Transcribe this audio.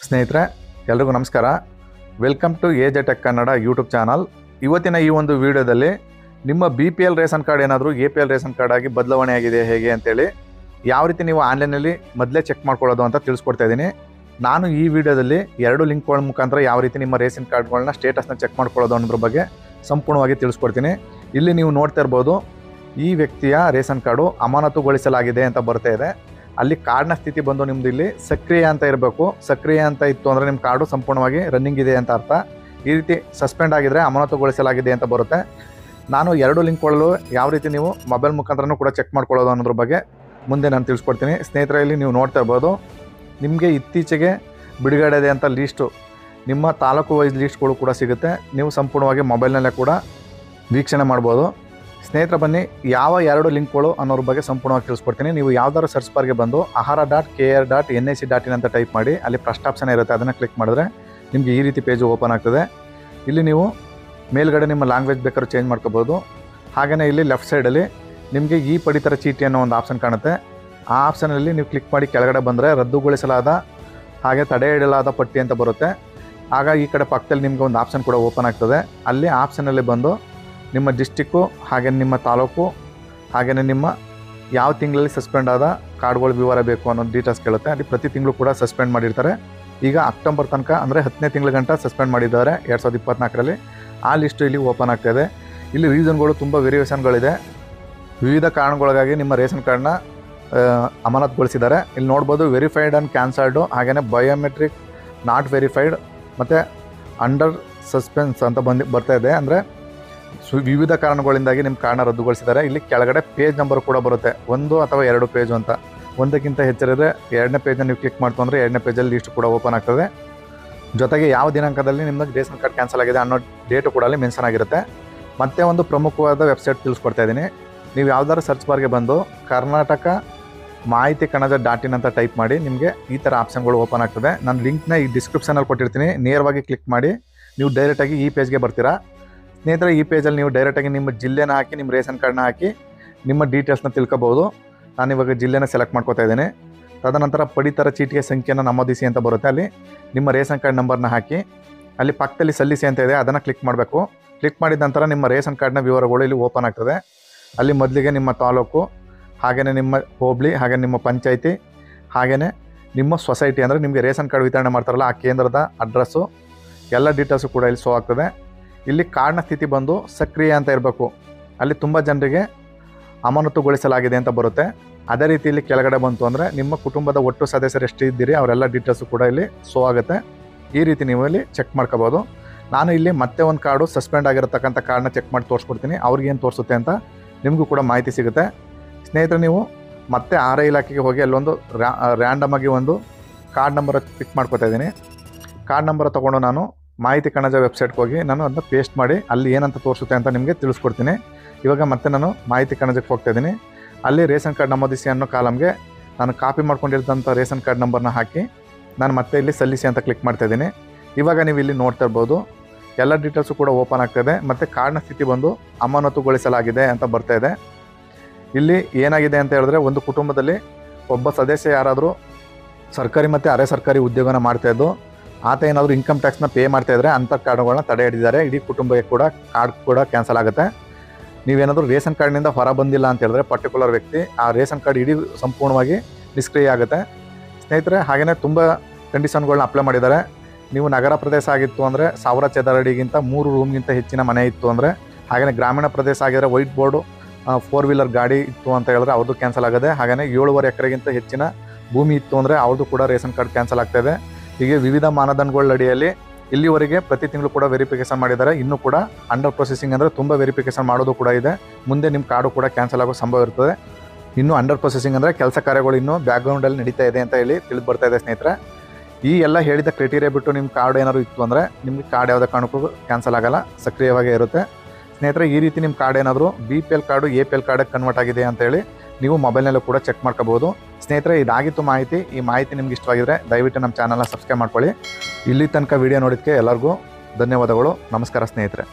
ಸ್ನೇಹಿತರೆ ಎಲ್ರಿಗೂ ನಮಸ್ಕಾರ. Welcome to AJ tech Kannada YouTube channel. ಇವತ್ತಿನ ಈ ಒಂದು ವಿಡಿಯೋದಲ್ಲಿ ನಿಮ್ಮ BPL ರೇಷನ್ ಕಾರ್ಡ್ ಏನಾದರೂ APL ರೇಷನ್ ಕಾರ್ಡ್ ಆಗಿ ಬದಲಾವಣೆ ಆಗಿದೆ ಹೇಗೆ ಅಂತೇಳಿ ಯಾವ ರೀತಿ ನೀವು ಆನ್ಲೈನಲ್ಲಿ ಮೊದಲೇ ಚೆಕ್ ಮಾಡ್ಕೊಳ್ಳೋದು ಅಂತ ತಿಳಿಸ್ಕೊಡ್ತಾ ಇದ್ದೀನಿ. ನಾನು ಈ ವಿಡಿಯೋದಲ್ಲಿ 2 ಲಿಂಕ್ಗಳ ಮುಖಾಂತರ ಯಾವ ರೀತಿ ನಿಮ್ಮ ರೇಷನ್ ಕಾರ್ಡ್ಗಳನ್ನ ಸ್ಟೇಟಸ್ನ ಚೆಕ್ ಮಾಡ್ಕೊಳ್ಳೋದು ಅನ್ನೋದ್ರ ಬಗ್ಗೆ ಸಂಪೂರ್ಣವಾಗಿ ತಿಳಿಸ್ಕೊಡ್ತೀನಿ. ಇಲ್ಲಿ ನೀವು ನೋಡ್ತಾ ಇರ್ಬೋದು, ಈ ವ್ಯಕ್ತಿಯ ರೇಷನ್ ಕಾರ್ಡು ಅಮಾನತುಗೊಳಿಸಲಾಗಿದೆ ಅಂತ ಬರ್ತಾ ಇದೆ. ಅಲ್ಲಿ ಕಾರ್ಡ್ನ ಸ್ಥಿತಿ ಬಂದು ನಿಮ್ಮದು ಇಲ್ಲಿ ಸಕ್ರಿಯ ಅಂತ ಇರಬೇಕು. ಸಕ್ರಿಯ ಅಂತ ಇತ್ತು ಅಂದರೆ ನಿಮ್ಮ ಕಾರ್ಡು ಸಂಪೂರ್ಣವಾಗಿ ರನ್ನಿಂಗ್ ಇದೆ ಅಂತ ಅರ್ಥ. ಈ ರೀತಿ ಸಸ್ಪೆಂಡ್ ಆಗಿದ್ರೆ ಅಮಾನತುಗೊಳಿಸಲಾಗಿದೆ ಅಂತ ಬರುತ್ತೆ. ನಾನು 2 ಲಿಂಕ್ಗಳು ಯಾವ ರೀತಿ ನೀವು ಮೊಬೈಲ್ ಮುಖಾಂತರನೂ ಕೂಡ ಚೆಕ್ ಮಾಡ್ಕೊಳ್ಳೋದು ಅನ್ನೋದ್ರ ಬಗ್ಗೆ ಮುಂದೆ ನಾನು ತಿಳಿಸ್ಕೊಡ್ತೀನಿ. ಸ್ನೇಹಿತರಲ್ಲಿ ನೀವು ನೋಡ್ತಾ ಇರ್ಬೋದು, ನಿಮಗೆ ಇತ್ತೀಚೆಗೆ ಬಿಡುಗಡೆ ಇದೆ ಅಂತ ಲೀಸ್ಟು ನಿಮ್ಮ ತಾಲೂಕು ವೈಸ್ ಲೀಸ್ಟ್ಗಳು ಕೂಡ ಸಿಗುತ್ತೆ. ನೀವು ಸಂಪೂರ್ಣವಾಗಿ ಮೊಬೈಲ್ನಲ್ಲೇ ಕೂಡ ವೀಕ್ಷಣೆ ಮಾಡ್ಬೋದು. ಸ್ನೇಹಿತರ ಬನ್ನಿ, ಯಾವ 2 ಲಿಂಕ್ಗಳು ಅನ್ನೋದ್ರ ಬಗ್ಗೆ ಸಂಪೂರ್ಣವಾಗಿ ತಿಳಿಸ್ಕೊಡ್ತೀನಿ. ನೀವು ಯಾವ್ದಾದ್ರು ಸರ್ಚ್ ಬಾರ್ಗೆ ಬಂದು ahara.kr.nic.in ಅಂತ ಟೈಪ್ ಮಾಡಿ, ಅಲ್ಲಿ ಫಸ್ಟ್ ಆಪ್ಷನ್ ಇರುತ್ತೆ, ಅದನ್ನು ಕ್ಲಿಕ್ ಮಾಡಿದ್ರೆ ನಿಮಗೆ ಈ ರೀತಿ ಪೇಜು ಓಪನ್ ಆಗ್ತದೆ. ಇಲ್ಲಿ ನೀವು ಮೇಲ್ಗಡೆ ನಿಮ್ಮ ಲ್ಯಾಂಗ್ವೇಜ್ ಬೇಕಾದ್ರೂ ಚೇಂಜ್ ಮಾಡ್ಕೋಬೋದು. ಹಾಗೆಯೇ ಇಲ್ಲಿ ಲೆಫ್ಟ್ ಸೈಡಲ್ಲಿ ನಿಮಗೆ ಈ ಪಡಿತರ ಚೀಟಿ ಅನ್ನೋ ಒಂದು ಆಪ್ಷನ್ ಕಾಣುತ್ತೆ. ಆ ಆಪ್ಷನಲ್ಲಿ ನೀವು ಕ್ಲಿಕ್ ಮಾಡಿ ಕೆಳಗಡೆ ಬಂದರೆ ರದ್ದುಗೊಳಿಸಲಾದ ಹಾಗೆ ತಡೆ ಹಿಡಿಯಲಾದ ಪಟ್ಟಿ ಅಂತ ಬರುತ್ತೆ. ಆಗ ಈ ಕಡೆ ಪಕ್ಕದಲ್ಲಿ ನಿಮಗೆ ಒಂದು ಆಪ್ಷನ್ ಕೂಡ ಓಪನ್ ಆಗ್ತದೆ. ಅಲ್ಲಿ ಆಪ್ಷನಲ್ಲಿ ಬಂದು ನಿಮ್ಮ ಡಿಸ್ಟಿಕ್ಕು ಹಾಗೆ ನಿಮ್ಮ ತಾಲೂಕು ಹಾಗೆಯೇ ನಿಮ್ಮ ಯಾವ ತಿಂಗಳಲ್ಲಿ ಸಸ್ಪೆಂಡ್ ಆದ ಕಾರ್ಡ್ಗಳ ವಿವರ ಬೇಕು ಅನ್ನೋ ಡೀಟೇಲ್ಸ್ ಕೇಳುತ್ತೆ. ಅಲ್ಲಿ ಪ್ರತಿ ತಿಂಗಳು ಕೂಡ ಸಸ್ಪೆಂಡ್ ಮಾಡಿರ್ತಾರೆ. ಈಗ ಅಕ್ಟೋಬರ್ ತನಕ ಅಂದರೆ 10ನೇ ತಿಂಗಳ ಗಂಟ ಸಸ್ಪೆಂಡ್ ಮಾಡಿದ್ದಾರೆ 2024ರಲ್ಲಿ. ಆ ಲಿಸ್ಟು ಇಲ್ಲಿ ಓಪನ್ ಆಗ್ತಾಯಿದೆ. ಇಲ್ಲಿ ರೀಸನ್ಗಳು ತುಂಬ ವೇರಿಯೇಷನ್ಗಳಿದೆ. ವಿವಿಧ ಕಾರಣಗಳಿಗಾಗಿ ನಿಮ್ಮ ರೇಷನ್ ಕಾರ್ಡ್ನ ಅಮಾನತುಗೊಳಿಸಿದ್ದಾರೆ. ಇಲ್ಲಿ ನೋಡ್ಬೋದು, ವೆರಿಫೈಡ್ ಆ್ಯಂಡ್ ಕ್ಯಾನ್ಸಲ್ಡು, ಹಾಗೆಯೇ ಬಯೋಮೆಟ್ರಿಕ್ ನಾಟ್ ವೆರಿಫೈಡ್ ಮತ್ತು ಅಂಡರ್ ಸಸ್ಪೆನ್ಸ್ ಅಂತ ಬರ್ತಾಯಿದೆ. ಅಂದರೆ ವಿವಿಧ ಕಾರಣಗಳಿಂದಾಗಿ ನಿಮ್ಮ ಕಾರ್ಡ್ನ ರದ್ದುಗೊಳಿಸಿದ್ದಾರೆ. ಇಲ್ಲಿ ಕೆಳಗಡೆ ಪೇಜ್ ನಂಬರ್ ಕೂಡ ಬರುತ್ತೆ, 1 ಅಥವಾ 2 ಪೇಜು ಅಂತ. ಒಂದಕ್ಕಿಂತ ಹೆಚ್ಚಿದ್ರೆ 2ನೇ ಪೇಜನ್ನ ನೀವು ಕ್ಲಿಕ್ ಮಾಡ್ತು ಅಂದರೆ 2ನೇ ಪೇಜಲ್ಲಿ ಲಿಸ್ಟ್ ಕೂಡ ಓಪನ್ ಆಗ್ತದೆ. ಜೊತೆಗೆ ಯಾವ ದಿನಾಂಕದಲ್ಲಿ ನಿಮ್ಮದು ರೇಷನ್ ಕಾರ್ಡ್ ಕ್ಯಾನ್ಸಲ್ ಆಗಿದೆ ಅನ್ನೋ ಡೇಟು ಕೂಡ ಅಲ್ಲಿ ಮೆನ್ಷನ್ ಆಗಿರುತ್ತೆ. ಮತ್ತೆ ಒಂದು ಪ್ರಮುಖವಾದ ವೆಬ್ಸೈಟ್ ತಿಳಿಸ್ಕೊಡ್ತಾ ಇದ್ದೀನಿ. ನೀವು ಯಾವ್ದಾದ್ರು ಸರ್ಚ್ ಬಾರ್ಗೆ ಬಂದು ಕರ್ನಾಟಕ ಮಾಹಿತಿ ಕಣಜ .in ಅಂತ ಟೈಪ್ ಮಾಡಿ, ನಿಮಗೆ ಈ ಥರ ಆಪ್ಷನ್ಗಳು ಓಪನ್ ಆಗ್ತದೆ. ನಾನು ಲಿಂಕ್ನ ಈ ಡಿಸ್ಕ್ರಿಪ್ಷನಲ್ಲಿ ಕೊಟ್ಟಿರ್ತೀನಿ, ನೇರವಾಗಿ ಕ್ಲಿಕ್ ಮಾಡಿ ನೀವು ಡೈರೆಕ್ಟಾಗಿ ಈ ಪೇಜ್ಗೆ ಬರ್ತೀರಾ. ಸ್ನೇಹಿತರೆ, ಈ ಪೇಜಲ್ಲಿ ನೀವು ಡೈರೆಕ್ಟಾಗಿ ನಿಮ್ಮ ಜಿಲ್ಲೆನ ಹಾಕಿ, ನಿಮ್ಮ ರೇಷನ್ ಕಾರ್ಡ್ನ ಹಾಕಿ ನಿಮ್ಮ ಡೀಟೇಲ್ಸ್ನ ತಿಳ್ಕೊಬೋದು. ನಾನಿವಾಗ ಜಿಲ್ಲೆನ ಸೆಲೆಕ್ಟ್ ಮಾಡ್ಕೋತಾ ಇದ್ದೀನಿ. ತದನಂತರ ಪಡಿತರ ಚೀಟಿಯ ಸಂಖ್ಯೆಯನ್ನು ನಮೂದಿಸಿ ಅಂತ ಬರುತ್ತೆ. ಅಲ್ಲಿ ನಿಮ್ಮ ರೇಷನ್ ಕಾರ್ಡ್ ನಂಬರ್ನ ಹಾಕಿ, ಅಲ್ಲಿ ಪಕ್ಕದಲ್ಲಿ ಸಲ್ಲಿಸಿ ಅಂತ ಇದೆ, ಅದನ್ನು ಕ್ಲಿಕ್ ಮಾಡಬೇಕು. ಕ್ಲಿಕ್ ಮಾಡಿದ ನಂತರ ನಿಮ್ಮ ರೇಷನ್ ಕಾರ್ಡ್ನ ವಿವರಗಳು ಇಲ್ಲಿ ಓಪನ್ ಆಗ್ತದೆ. ಅಲ್ಲಿ ಮೊದಲಿಗೆ ನಿಮ್ಮ ತಾಲೂಕು, ಹಾಗೆಯೇ ನಿಮ್ಮ ಹೋಬಳಿ, ಹಾಗೆ ನಿಮ್ಮ ಪಂಚಾಯಿತಿ, ಹಾಗೆಯೇ ನಿಮ್ಮ ಸೊಸೈಟಿ, ಅಂದರೆ ನಿಮಗೆ ರೇಷನ್ ಕಾರ್ಡ್ ವಿತರಣೆ ಮಾಡ್ತಾರಲ್ಲ ಆ ಕೇಂದ್ರದ ಅಡ್ರೆಸ್ಸು, ಎಲ್ಲ ಡೀಟೇಲ್ಸು ಕೂಡ ಇಲ್ಲಿ ಶೋ ಆಗ್ತದೆ. ಇಲ್ಲಿ ಕಾರ್ಡ್ನ ಸ್ಥಿತಿ ಬಂದು ಸಕ್ರಿಯ ಅಂತ ಇರಬೇಕು. ಅಲ್ಲಿ ತುಂಬ ಜನರಿಗೆ ಅಮಾನತುಗೊಳಿಸಲಾಗಿದೆ ಅಂತ ಬರುತ್ತೆ. ಅದೇ ರೀತಿ ಇಲ್ಲಿ ಕೆಳಗಡೆ ಬಂತು ಅಂದರೆ ನಿಮ್ಮ ಕುಟುಂಬದ ಒಟ್ಟು ಸದಸ್ಯರು ಎಷ್ಟು ಇದ್ದೀರಿ ಅವರೆಲ್ಲ ಡೀಟೇಲ್ಸು ಕೂಡ ಇಲ್ಲಿ ಶೋ ಆಗುತ್ತೆ. ಈ ರೀತಿ ನೀವು ಇಲ್ಲಿ ಚೆಕ್ ಮಾಡ್ಕೋಬೋದು. ನಾನು ಇಲ್ಲಿ ಮತ್ತೆ ಒಂದು ಕಾರ್ಡು ಸಸ್ಪೆಂಡ್ ಆಗಿರತಕ್ಕಂಥ ಕಾರ್ಡ್ನ ಚೆಕ್ ಮಾಡಿ ತೋರಿಸ್ಕೊಡ್ತೀನಿ, ಅವ್ರಿಗೇನು ತೋರಿಸುತ್ತೆ ಅಂತ ನಿಮಗೂ ಕೂಡ ಮಾಹಿತಿ ಸಿಗುತ್ತೆ. ಸ್ನೇಹಿತರೆ, ನೀವು ಮತ್ತೆ ಆಹಾರ ಇಲಾಖೆಗೆ ಹೋಗಿ ಅಲ್ಲೊಂದು ರ್ಯಾಂಡಮ್ ಆಗಿ ಒಂದು ಕಾರ್ಡ್ ನಂಬರ್ ಪಿಕ್ ಮಾಡ್ಕೊತಾ ಇದ್ದೀನಿ. ಕಾರ್ಡ್ ನಂಬರ್ ತೊಗೊಂಡು ನಾನು ಮಾಹಿತಿ ಕಣಜ ವೆಬ್ಸೈಟ್ಗೆ ಹೋಗಿ ನಾನು ಅದನ್ನ ಪೇಸ್ಟ್ ಮಾಡಿ ಅಲ್ಲಿ ಏನಂತ ತೋರಿಸುತ್ತೆ ಅಂತ ನಿಮಗೆ ತಿಳಿಸ್ಕೊಡ್ತೀನಿ. ಇವಾಗ ಮತ್ತೆ ನಾನು ಮಾಹಿತಿ ಕಣಜಕ್ಕೆ ಹೋಗ್ತಾ ಇದ್ದೀನಿ. ಅಲ್ಲಿ ರೇಷನ್ ಕಾರ್ಡ್ ನಮೂದಿಸಿ ಅನ್ನೋ ಕಾಲಮ್ಗೆ ನಾನು ಕಾಪಿ ಮಾಡ್ಕೊಂಡಿರೋಂಥ ರೇಷನ್ ಕಾರ್ಡ್ ನಂಬರ್ನ ಹಾಕಿ ನಾನು ಮತ್ತೆ ಇಲ್ಲಿ ಸಲ್ಲಿಸಿ ಅಂತ ಕ್ಲಿಕ್ ಮಾಡ್ತಾ ಇದ್ದೀನಿ. ಇವಾಗ ನೀವು ಇಲ್ಲಿ ನೋಡ್ತಾ ಇರ್ಬೋದು, ಎಲ್ಲ ಡೀಟೇಲ್ಸು ಕೂಡ ಓಪನ್ ಆಗ್ತಾಯಿದೆ. ಮತ್ತು ಕಾರ್ಡ್ನ ಸ್ಥಿತಿ ಬಂದು ಅಮಾನತುಗೊಳಿಸಲಾಗಿದೆ ಅಂತ ಬರ್ತಾಯಿದೆ. ಇಲ್ಲಿ ಏನಾಗಿದೆ ಅಂತ ಹೇಳಿದ್ರೆ, ಒಂದು ಕುಟುಂಬದಲ್ಲಿ ಒಬ್ಬ ಸದಸ್ಯ ಯಾರಾದರೂ ಸರ್ಕಾರಿ ಮತ್ತು ಅರೆ ಸರ್ಕಾರಿ ಉದ್ಯೋಗನ ಮಾಡ್ತಾಯಿದ್ದು, ಆತ ಏನಾದರೂ ಇನ್ಕಮ್ ಟ್ಯಾಕ್ಸ್ನ ಪೇ ಮಾಡ್ತಾಯಿದ್ರೆ ಅಂಥ ಕಾರ್ಡ್ಗಳನ್ನ ತಡೆ ಹಿಡಿದಿದ್ದಾರೆ. ಇಡೀ ಕುಟುಂಬಕ್ಕೆ ಕೂಡ ಕಾರ್ಡ್ ಕೂಡ ಕ್ಯಾನ್ಸಲ್ ಆಗುತ್ತೆ. ನೀವೇನಾದರೂ ರೇಷನ್ ಕಾರ್ಡ್ನಿಂದ ಹೊರ ಬಂದಿಲ್ಲ ಅಂತ ಹೇಳಿದ್ರೆ ಪರ್ಟಿಕ್ಯುಲರ್ ವ್ಯಕ್ತಿ, ಆ ರೇಷನ್ ಕಾರ್ಡ್ ಇಡೀ ಸಂಪೂರ್ಣವಾಗಿ ನಿಷ್ಕ್ರಿಯ ಆಗುತ್ತೆ. ಸ್ನೇಹಿತರೆ, ಹಾಗೆಯೇ ತುಂಬ ಕಂಡೀಷನ್ಗಳನ್ನ ಅಪ್ಲೈ ಮಾಡಿದ್ದಾರೆ. ನೀವು ನಗರ ಪ್ರದೇಶ ಆಗಿತ್ತು ಅಂದರೆ 1000 ಚದರ ಅಡಿಗಿಂತ 3 ರೂಮ್ಗಿಂತ ಹೆಚ್ಚಿನ ಮನೆ ಇತ್ತು ಅಂದರೆ, ಹಾಗೆಯೇ ಗ್ರಾಮೀಣ ಪ್ರದೇಶ ಆಗಿದ್ರೆ ವೈಟ್ ಬೋರ್ಡು 4 ವೀಲರ್ ಗಾಡಿ ಇತ್ತು ಅಂತ ಹೇಳಿದ್ರೆ ಅವ್ರದ್ದು ಕ್ಯಾನ್ಸಲ್ ಆಗಿದೆ. ಹಾಗೆಯೇ 7.5 ಎಕರೆಗಿಂತ ಹೆಚ್ಚಿನ ಭೂಮಿ ಇತ್ತು ಅಂದರೆ ಅವ್ರದ್ದು ಕೂಡ ರೇಷನ್ ಕಾರ್ಡ್ ಕ್ಯಾನ್ಸಲ್ ಆಗ್ತಾಯಿದೆ. ಹೀಗೆ ವಿವಿಧ ಮಾನದಂಡಗಳ ಅಡಿಯಲ್ಲಿ ಇಲ್ಲಿವರೆಗೆ ಪ್ರತಿ ತಿಂಗಳು ಕೂಡ ವೆರಿಫಿಕೇಷನ್ ಮಾಡಿದ್ದಾರೆ. ಇನ್ನೂ ಕೂಡ ಅಂಡರ್ ಪ್ರೊಸೆಸಿಂಗ್ ಅಂದರೆ ತುಂಬ ವೆರಿಫಿಕೇಷನ್ ಮಾಡೋದು ಕೂಡ ಇದೆ. ಮುಂದೆ ನಿಮ್ಮ ಕಾರ್ಡು ಕೂಡ ಕ್ಯಾನ್ಸಲ್ ಆಗೋ ಸಂಭವ ಇರ್ತದೆ. ಇನ್ನೂ ಅಂಡರ್ ಪ್ರೊಸೆಸಿಂಗ್ ಅಂದರೆ ಕೆಲಸ ಕಾರ್ಯಗಳು ಇನ್ನೂ ಬ್ಯಾಕ್ಗ್ರೌಂಡಲ್ಲಿ ನಡೀತಾ ಇದೆ ಅಂತ ಹೇಳಿ ತಿಳಿದು ಬರ್ತಾ ಇದೆ. ಸ್ನೇಹಿತರೆ, ಈ ಎಲ್ಲ ಹೇಳಿದ ಕ್ರೈಟೀರಿಯಾ ಬಿಟ್ಟು ನಿಮ್ಮ ಕಾರ್ಡ್ ಏನಾದ್ರು ಇತ್ತು ಅಂದರೆ ನಿಮಗೆ ಕಾರ್ಡ್ ಯಾವುದೇ ಕಾರಣಕ್ಕೂ ಕ್ಯಾನ್ಸಲ್ ಆಗೋಲ್ಲ, ಸಕ್ರಿಯವಾಗೇ ಇರುತ್ತೆ. ಸ್ನೇಹಿತರೆ, ಈ ರೀತಿ ನಿಮ್ಮ ಕಾರ್ಡ್ ಏನಾದರೂ BPL ಕಾರ್ಡು APL ಕಾರ್ಡಿಗೆ ಕನ್ವರ್ಟ್ ಆಗಿದೆ ಅಂತೇಳಿ ನೀವು ಮೊಬೈಲ್ನಲ್ಲೂ ಕೂಡ ಚೆಕ್ ಮಾಡ್ಕೋಬೋದು. ಸ್ನೇಹಿತರೆ, ಇದಾಗಿತ್ತು ಮಾಹಿತಿ. ಈ ಮಾಹಿತಿ ನಿಮ್ಗೆ ಇಷ್ಟವಾಗಿದ್ರೆ ದಯವಿಟ್ಟು ನಮ್ಮ ಚಾನಲ್ನ ಸಬ್ಸ್ಕ್ರೈಬ್ ಮಾಡ್ಕೊಳ್ಳಿ. ಇಲ್ಲಿ ತನಕ ವಿಡಿಯೋ ನೋಡೋದಕ್ಕೆ ಎಲ್ಲರಿಗೂ ಧನ್ಯವಾದಗಳು. ನಮಸ್ಕಾರ ಸ್ನೇಹಿತರೆ.